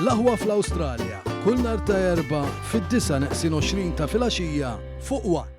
L-aħwa fl-Awstralja, kull nhar ta' Erba' fid-9:20 ta' filgħaxija fuq One.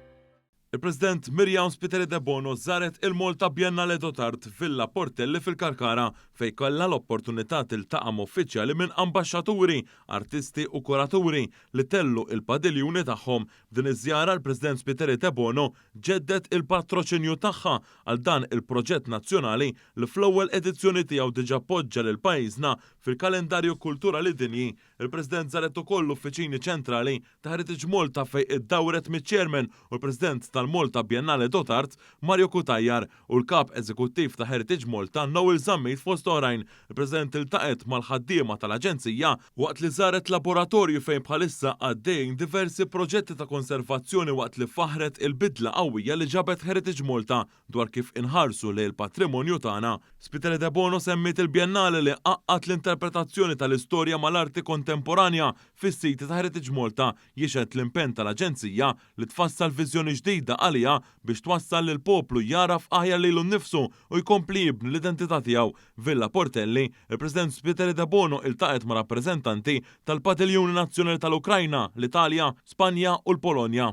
Il-President Mirjam Spiteri de Bono żaret il-Malta Biennale d'Art Villa Portelli fil-Karkara fejn kollha l-opportunità tiltaqa' uffiċjali minn ambaxxaturi, artisti u kuraturi li tellu il-padiljuni tagħhom. F'din iż-żjara l-President Spiteri de Bono ġeddet il-patroċinju tagħha għal dan il-proġett nazzjonali li fl-ewwel edizzjoni tiegħu diġà poġġa lil pajjiżna fil-kalendarju kulturali dinji. Il-President żaret ukoll l-Uffiċini Ċentrali ta' Heritage Malta fejn iddawret miċ-Chairman u l-President tal-Malta Biennale d'Art Mario Kutajjar u l-Kap Eżekuttiv ta' Heritage Malta Noel Zammit fost oħrajn. Il-President iltaqet mal-ħaddiema tal-Aġenzija waqt li żaret laboratorju fejn bħalissa għaddejjin diversi proġetti ta' konservazzjoni waqt li faħret il-bidla qawwija li ġabet Heritage Malta dwar kif inħarsu lejn il-patrimonju tagħna. Spiteri de Bono semmiet il-Biennale li qaqqat l-interpretazzjoni tal-istorja mal-arti kontemporanja fis-siti ta' Heritage Malta jixed l-impenn tal-Aġenzija li tfassal viżjoni ġdida għalija biex twassal lil poplu jaraf aħjar lilu nnifsu u jkompli jibni l-identità tiegħu. Villa Portelli, il-President Spiteri de Bono iltaqet ma' rappreżentanti tal-Padiljuni Nazzjonali tal-Ukrajna, l-Italja, Spanja u l-Polonja.